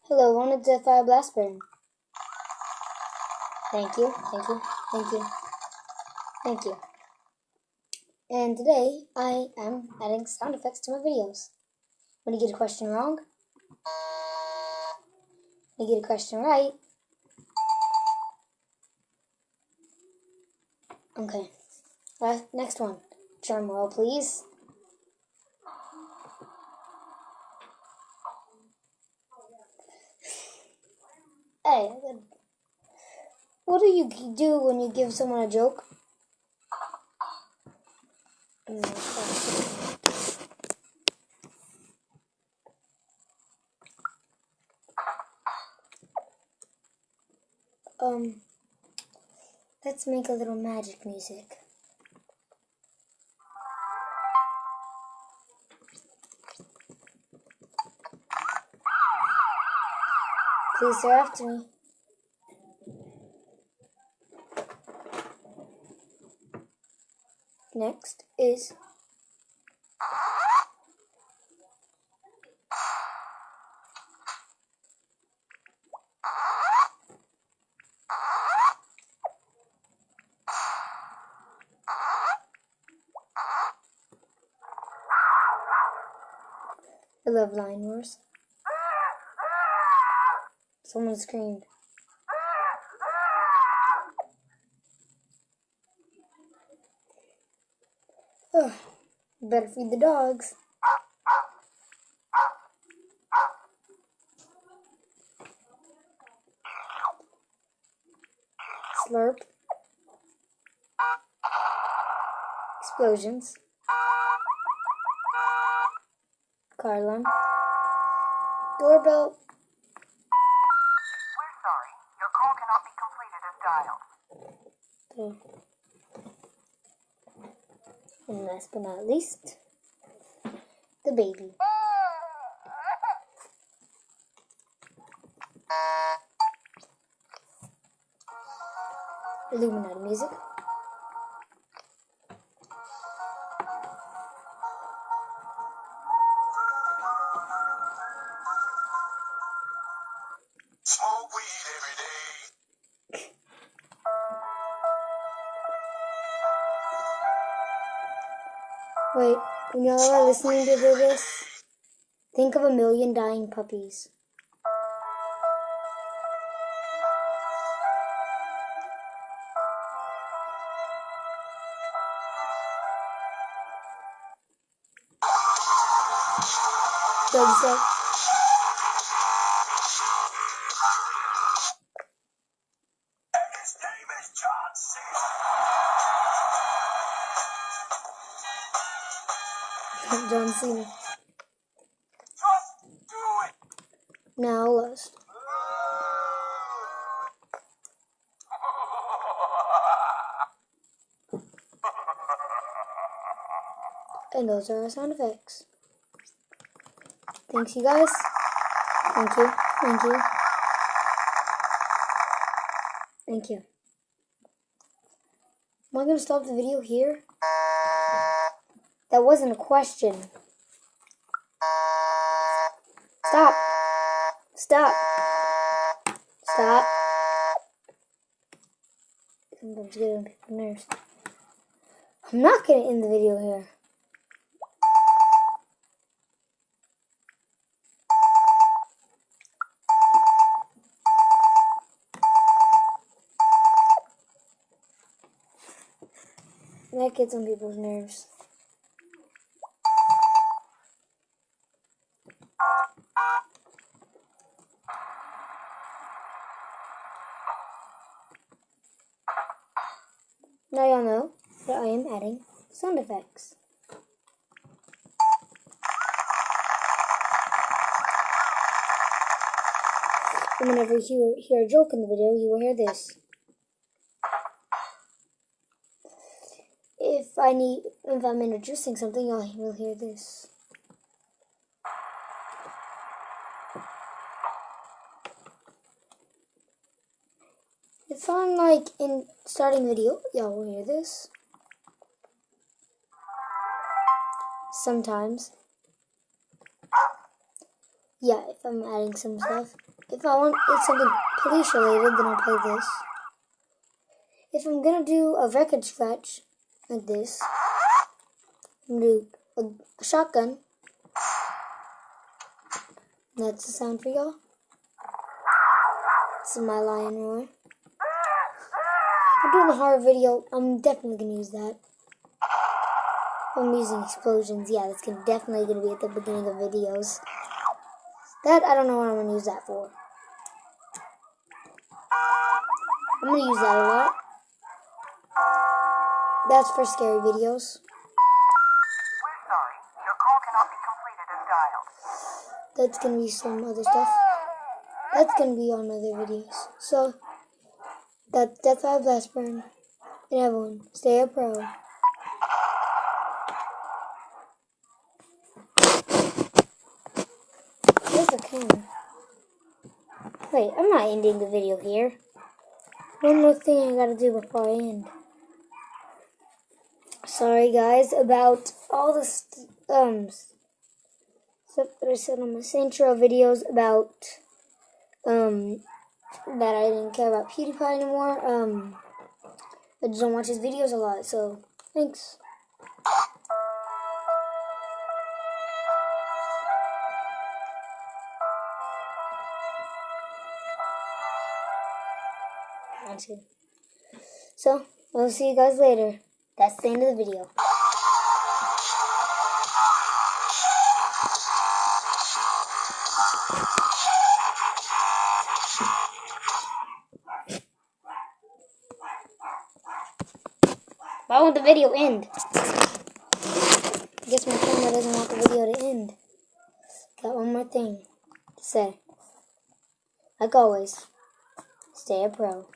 Hello, wanted to fire blast burn. Thank you, thank you, thank you, thank you. And today I am adding sound effects to my videos. When you get a question wrong, when you get a question right. Okay, next one. Drum roll, please. Hey, what do you do when you give someone a joke? Let's make a little magic music. Please, sir, after me. Next is I love Lion Wars. Someone screamed. Ugh, better feed the dogs. Slurp. Explosions. Car alarm. Doorbell. We're sorry. Your call cannot be completed as dialed. And last but not least, the baby. Illuminati music. Smoke weed every day. Wait, when y'all are listening to this, think of 1,000,000 dying puppies. Thumbs up. His name is John Cena. John Cena. Just do it. Now lost. And those are our sound effects. Thanks, you guys. Thank you. Thank you. Thank you. Am I going to stop the video here? That wasn't a question. Stop. Stop. Stop. Sometimes get on people's nerves. I'm not going to end the video here. That gets on people's nerves. Now y'all know that I am adding sound effects. And whenever you hear a joke in the video, you will hear this. If I'm introducing something, you will hear this. If I'm starting video, y'all will hear this. Sometimes. Yeah, if I'm adding some stuff. if I want it's something police related, then I'll play this. If I'm gonna do a record scratch like this, I'm gonna do a shotgun. That's the sound for y'all. This is my lion roar. If I'm doing a horror video, I'm definitely gonna use that. If I'm using explosions, yeah, that's definitely gonna be at the beginning of videos. That, I don't know what I'm gonna use that for. I'm gonna use that a lot. That's for scary videos. We're sorry. Your call cannot be completed as dialed. That's gonna be some other stuff. That's gonna be on other videos. So, that's Death by Blast Burn. And everyone, stay a pro. Where's the camera? Wait, I'm not ending the video here. One more thing I gotta do before I end. Sorry guys about all the stuff that I said on my intro videos about that I didn't care about PewDiePie anymore. I just don't watch his videos a lot, so thanks. So, I'll see you guys later. That's the end of the video. Why won't the video end? I guess my camera doesn't want the video to end. Got one more thing to say. Like always, stay a pro.